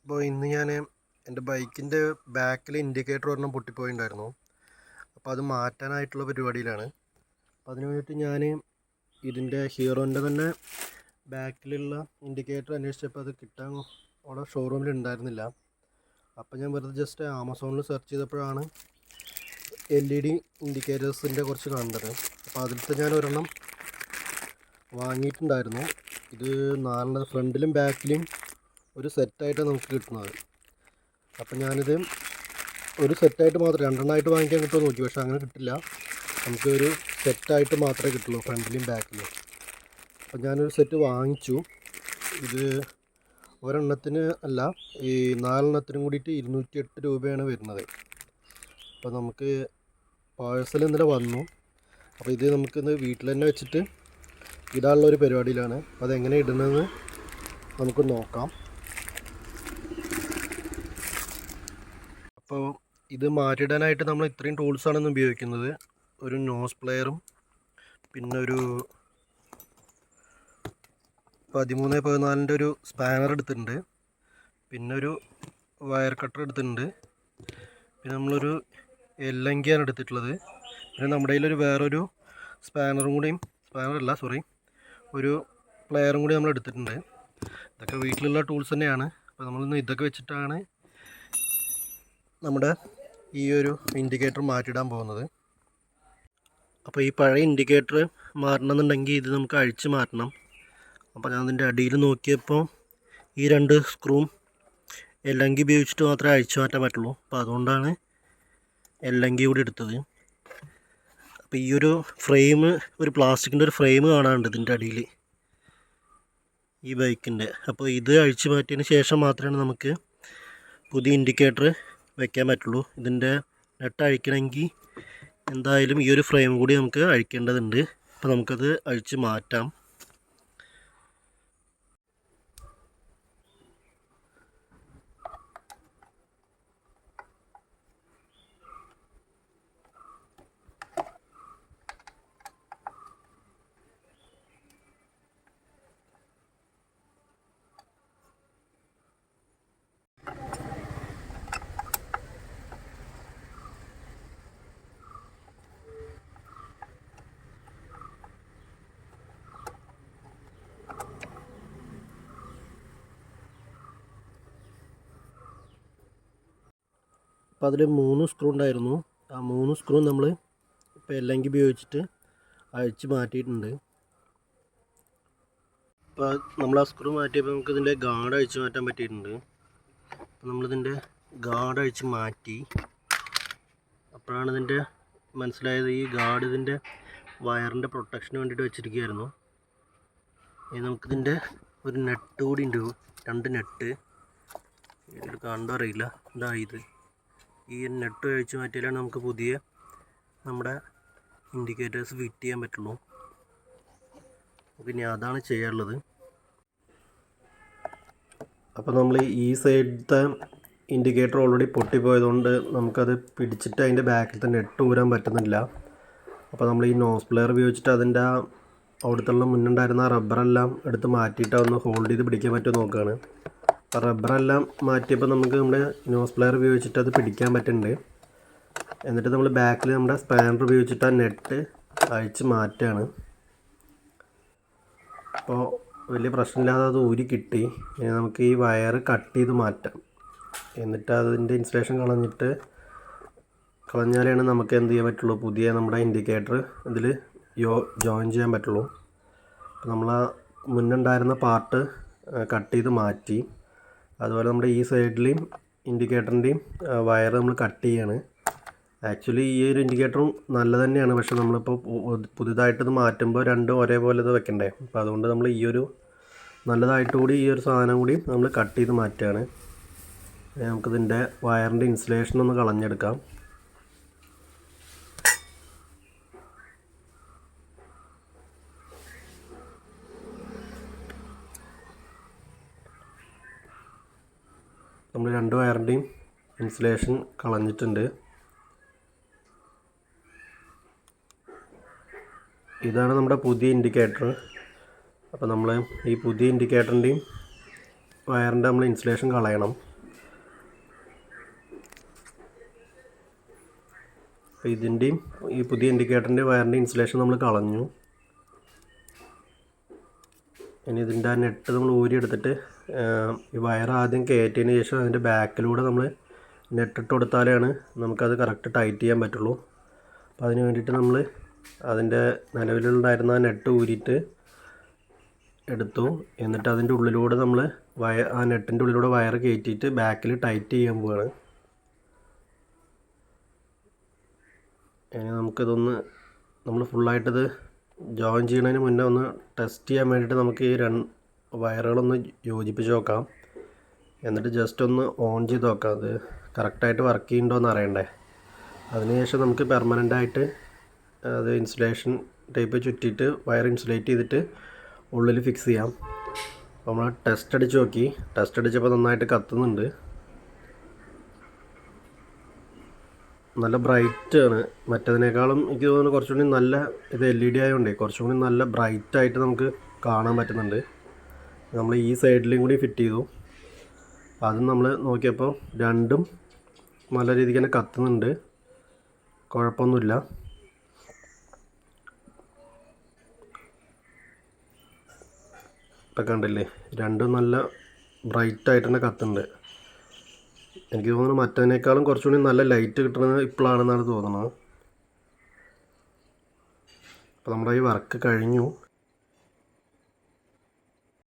അപ്പോൾ ഇന്ന് ഞാൻ എൻ്റെ ബൈക്കിൻ്റെ ബാക്കിൽ ഇൻഡിക്കേറ്റർ ഒരെണ്ണം പൊട്ടിപ്പോയിട്ടുണ്ടായിരുന്നു. അപ്പോൾ അത് മാറ്റാനായിട്ടുള്ള പരിപാടിയിലാണ്. അപ്പോൾ അതിന് വേണ്ടിയിട്ട് ഞാൻ ഇതിൻ്റെ ഹീറോൻ്റെ തന്നെ ബാക്കിലുള്ള ഇൻഡിക്കേറ്റർ അന്വേഷിച്ചപ്പോൾ അത് കിട്ടാൻ അവിടെ ഷോറൂമിൽ ഉണ്ടായിരുന്നില്ല. അപ്പോൾ ഞാൻ വെറുതെ ജസ്റ്റ് ആമസോണിൽ സെർച്ച് ചെയ്തപ്പോഴാണ് LED ഇൻഡിക്കേറ്റേഴ്സിൻ്റെ കുറച്ച് കണ്ടത്. അപ്പോൾ അതിലത്തെ ഞാൻ ഒരെണ്ണം വാങ്ങിയിട്ടുണ്ടായിരുന്നു. ഇത് 4 ഫ്രണ്ടിലും ബാക്കിലും ഒരു സെറ്റായിട്ടാണ് നമുക്ക് കിട്ടുന്നത്. അപ്പം ഞാനിത് ഒരു സെറ്റായിട്ട് മാത്രം 2 വാങ്ങിക്കാൻ കിട്ടുമോ നോക്കി, പക്ഷേ അങ്ങനെ കിട്ടില്ല. നമുക്ക് ഒരു സെറ്റായിട്ട് മാത്രമേ കിട്ടുള്ളൂ, ഫ്രണ്ടിലും ബാക്കിലും. അപ്പം ഞാനൊരു സെറ്റ് വാങ്ങിച്ചു. ഇത് ഒരെണ്ണത്തിന് അല്ല, ഈ 4 കൂടിയിട്ട് 208 രൂപയാണ് വരുന്നത്. അപ്പോൾ നമുക്ക് പാഴ്സൽ ഇന്നലെ വന്നു. അപ്പോൾ ഇത് നമുക്കിന്ന് വീട്ടിൽ തന്നെ വെച്ചിട്ട് ഇടാനുള്ള ഒരു പരിപാടിയിലാണ്. അപ്പോൾ അതെങ്ങനെ ഇടുന്നതെന്ന് നമുക്ക് നോക്കാം. അപ്പോൾ ഇത് മാറ്റിയിടാനായിട്ട് നമ്മൾ ഇത്രയും ടൂൾസാണ് ഇന്ന് ഉപയോഗിക്കുന്നത്. ഒരു നോസ് പ്ലെയറും, പിന്നെ ഒരു 13-14 ഒരു സ്പാനർ എടുത്തിട്ടുണ്ട്, പിന്നെ ഒരു വയർ കട്ടർ എടുത്തിട്ടുണ്ട്, പിന്നെ നമ്മളൊരു എല്ലങ്കിയാണ് എടുത്തിട്ടുള്ളത്. പിന്നെ നമ്മുടെ കയ്യിലൊരു വേറൊരു ഒരു പ്ലെയറും കൂടി നമ്മൾ എടുത്തിട്ടുണ്ട്. ഇതൊക്കെ വീട്ടിലുള്ള ടൂൾസ് തന്നെയാണ്. അപ്പോൾ നമ്മളിന്ന് ഇതൊക്കെ വെച്ചിട്ടാണ് നമ്മുടെ ഈ ഒരു ഇൻഡിക്കേറ്റർ മാറ്റിയിടാൻ പോകുന്നത്. അപ്പോൾ ഈ പഴയ ഇൻഡിക്കേറ്റർ മാറണമെന്നുണ്ടെങ്കിൽ ഇത് നമുക്ക് അഴിച്ച് മാറ്റണം. അപ്പോൾ ഞാൻ അതിൻ്റെ അടിയിൽ നോക്കിയപ്പോൾ ഈ 2 സ്ക്രൂവും എല്ലങ്കി ഉപയോഗിച്ചിട്ട് മാത്രമേ അഴിച്ചു മാറ്റാൻ പറ്റുള്ളൂ. അപ്പോൾ അതുകൊണ്ടാണ് എല്ലങ്കി കൂടി എടുത്തത്. അപ്പോൾ ഈ ഒരു ഫ്രെയിം, ഒരു പ്ലാസ്റ്റിക്കിൻ്റെ ഒരു ഫ്രെയിം കാണാനുണ്ട് ഇതിൻ്റെ അടിയിൽ, ഈ ബൈക്കിൻ്റെ. അപ്പോൾ ഇത് അഴിച്ചു മാറ്റിയതിന് ശേഷം മാത്രമേ നമുക്ക് പുതിയ ഇൻഡിക്കേറ്റർ വയ്ക്കാൻ പറ്റുള്ളൂ. ഇതിൻ്റെ നെട്ട് അഴിക്കണമെങ്കിൽ എന്തായാലും ഈ ഒരു ഫ്രെയിം കൂടി നമുക്ക് അഴിക്കേണ്ടതുണ്ട്. അപ്പോൾ നമുക്കത് അഴിച്ച് മാറ്റാം. അപ്പോൾ അതിൽ 3 സ്ക്രൂ ഉണ്ടായിരുന്നു. ആ 3 സ്ക്രൂ നമ്മൾ ഇപ്പോൾ എല്ലങ്കി ഉപയോഗിച്ചിട്ട് അഴിച്ച് മാറ്റിയിട്ടുണ്ട്. അപ്പോൾ നമ്മൾ ആ സ്ക്രൂ മാറ്റിയപ്പോൾ നമുക്ക് ഇതിൻ്റെ ഗാർഡ് അഴിച്ച് മാറ്റാൻ പറ്റിയിട്ടുണ്ട്. അപ്പോൾ നമ്മളിതിൻ്റെ ഗാർഡ് അഴിച്ച് മാറ്റി. അപ്പോഴാണ് ഇതിൻ്റെ മനസ്സിലായത്, ഈ ഗാർഡ് ഇതിൻ്റെ വയറിൻ്റെ പ്രൊട്ടക്ഷന് വേണ്ടിയിട്ട് വെച്ചിരിക്കുകയായിരുന്നു. ഇനി നമുക്കിതിൻ്റെ ഒരു നെട്ട് കൂടി ഉണ്ട്, 2 നെട്ട്. ഇതിൽ കണ്ടോ അറിയില്ല, ഇതാ ഇത്. ഈ നെട്ട് അഴിച്ച് മാറ്റിയാലാണ് നമുക്ക് പുതിയ നമ്മുടെ ഇൻഡിക്കേറ്റേഴ്സ് ഫിറ്റ് ചെയ്യാൻ പറ്റുള്ളൂ. പിന്നെ അതാണ് ചെയ്യാറുള്ളത്. അപ്പോൾ നമ്മൾ ഈ സൈഡത്തെ ഇൻഡിക്കേറ്റർ ഓൾറെഡി പൊട്ടിപ്പോയതുകൊണ്ട് നമുക്കത് പിടിച്ചിട്ട് അതിൻ്റെ ബാക്കിലത്തെ നെട്ട് ഊരാൻ പറ്റുന്നില്ല. അപ്പോൾ നമ്മൾ ഈ നോസ് പ്ലെയർ ഉപയോഗിച്ചിട്ട് അതിൻ്റെ അവിടുത്തുള്ള മുന്നുണ്ടായിരുന്ന റബ്ബറെല്ലാം എടുത്ത് മാറ്റിയിട്ട് അതൊന്ന് ഹോൾഡ് ചെയ്ത് പിടിക്കാൻ പറ്റുമോ നോക്കുകയാണ്. അപ്പോൾ റബ്ബറെല്ലാം മാറ്റിയപ്പോൾ നമുക്ക് നമ്മുടെ നോസ് പ്ലെയർ ഉപയോഗിച്ചിട്ട് അത് പിടിക്കാൻ പറ്റുന്നുണ്ട്. എന്നിട്ട് നമ്മൾ ബാക്കിൽ നമ്മുടെ സ്പാനർ ഉപയോഗിച്ചിട്ട് ആ നെട്ട് അഴിച്ച് മാറ്റുകയാണ്. അപ്പോൾ വലിയ പ്രശ്നമില്ലാതെ അത് ഊരി കിട്ടി. നമുക്ക് ഈ വയർ കട്ട് ചെയ്ത് മാറ്റാം. എന്നിട്ട് അതിൻ്റെ ഇൻസുലേഷൻ കളഞ്ഞാലാണ് നമുക്ക് എന്ത് ചെയ്യാൻ പറ്റുള്ളൂ, പുതിയ നമ്മുടെ ഇൻഡിക്കേറ്റർ ഇതിൽ ജോയിൻ ചെയ്യാൻ പറ്റുള്ളൂ. അപ്പോൾ നമ്മൾ ആ മുന്നുണ്ടായിരുന്ന പാർട്ട് കട്ട് ചെയ്ത് മാറ്റി. അതുപോലെ നമ്മുടെ ഈ സൈഡിലെയും ഇൻഡിക്കേറ്ററിൻ്റെയും വയർ നമ്മൾ കട്ട് ചെയ്യാണ്. ആക്ച്വലി ഈ ഒരു ഇൻഡിക്കേറ്ററും നല്ലത് തന്നെയാണ്, പക്ഷേ നമ്മളിപ്പോൾ പുതുതായിട്ടത് മാറ്റുമ്പോൾ രണ്ടും ഒരേപോലെ ഇത് വെക്കണ്ടേ. അപ്പോൾ അതുകൊണ്ട് നമ്മൾ ഈ ഒരു നല്ലതായിട്ട് കൂടി ഈ ഒരു സാധനം കൂടി നമ്മൾ കട്ട് ചെയ്ത് മാറ്റുകയാണ്. നമുക്കിതിൻ്റെ വയറിൻ്റെ ഇൻസുലേഷൻ ഒന്ന് കളഞ്ഞെടുക്കാം. നമ്മൾ 2 വയറിൻ്റെയും ഇൻസുലേഷൻ കളഞ്ഞിട്ടുണ്ട്. ഇതാണ് നമ്മുടെ പുതിയ ഇൻഡിക്കേറ്റർ. അപ്പോൾ നമ്മൾ ഈ പുതിയ ഇൻഡിക്കേറ്ററിൻ്റെയും വയറിൻ്റെ നമ്മൾ ഇൻസുലേഷൻ കളയണം. അപ്പോൾ ഇതിൻ്റെയും ഈ പുതിയ ഇൻഡിക്കേറ്ററിൻ്റെ വയറിൻ്റെ ഇൻസുലേഷൻ നമ്മൾ കളഞ്ഞു. ഇനി ഇതിൻ്റെ ആ നെറ്റ് നമ്മൾ ഊരിയെടുത്തിട്ട് ഈ വയർ ആദ്യം കയറ്റിയതിന് ശേഷം അതിൻ്റെ ബാക്കിലൂടെ നമ്മൾ നെറ്റിട്ട് കൊടുത്താലാണ് നമുക്കത് കറക്റ്റ് ടൈറ്റ് ചെയ്യാൻ പറ്റുള്ളൂ. അപ്പോൾ അതിന് വേണ്ടിയിട്ട് നമ്മൾ അതിൻ്റെ നിലവിലുണ്ടായിരുന്ന ആ നെറ്റ് ഊരിയിട്ട് എടുത്തു. എന്നിട്ട് അതിൻ്റെ ഉള്ളിലൂടെ നമ്മൾ ആ നെറ്റിൻ്റെ ഉള്ളിലൂടെ വയർ കയറ്റിയിട്ട് ബാക്കിൽ ടൈറ്റ് ചെയ്യാൻ പോവുകയാണ്. ഇനി നമുക്കിതൊന്ന് നമ്മൾ ഫുള്ളായിട്ടിത് ജോയിൻ ചെയ്യുന്നതിന് മുന്നേ ഒന്ന് ടെസ്റ്റ് ചെയ്യാൻ വേണ്ടിയിട്ട് നമുക്ക് ഈ വയറുകളൊന്ന് യോജിപ്പിച്ച് നോക്കാം. എന്നിട്ട് ജസ്റ്റ് ഒന്ന് ഓൺ ചെയ്ത് നോക്കാം, അത് കറക്റ്റായിട്ട് വർക്ക് ചെയ്യുന്നുണ്ടോ എന്ന് അറിയണ്ടേ. അതിനുശേഷം നമുക്ക് പെർമനൻ്റായിട്ട് അത് ഇൻസുലേഷൻ ടൈപ്പ് ചുറ്റിയിട്ട് വയർ ഇൻസുലേറ്റ് ചെയ്തിട്ട് ഉള്ളിൽ ഫിക്സ് ചെയ്യാം. അപ്പോൾ നമ്മൾ ടെസ്റ്റ് അടിച്ച് നോക്കി. ടെസ്റ്റ് അടിച്ചപ്പോൾ നന്നായിട്ട് കത്തുന്നുണ്ട്. നല്ല ബ്രൈറ്റാണ്. മറ്റതിനേക്കാളും എനിക്ക് തോന്നുന്നു കുറച്ചുകൂടി നല്ല ഇത് LED ആയതുകൊണ്ടേ കുറച്ചും കൂടി നല്ല ബ്രൈറ്റായിട്ട് നമുക്ക് കാണാൻ പറ്റുന്നുണ്ട്. നമ്മൾ ഈ സൈഡിലും കൂടി ഫിറ്റ് ചെയ്തു. അതും നമ്മൾ നോക്കിയപ്പോൾ രണ്ടും നല്ല രീതിക്ക് തന്നെ കത്തുന്നുണ്ട്, കുഴപ്പമൊന്നുമില്ല. ഇപ്പം കണ്ടില്ലേ, രണ്ടും നല്ല ബ്രൈറ്റായിട്ട് തന്നെ കത്തുന്നുണ്ട്. എനിക്ക് തോന്നുന്നു മറ്റതിനേക്കാളും കുറച്ചുകൂടി നല്ല ലൈറ്റ് കിട്ടുന്നത് ഇപ്പോഴാണെന്നാണ് തോന്നുന്നത്. അപ്പോൾ നമ്മുടെ ഈ വർക്ക് കഴിഞ്ഞു.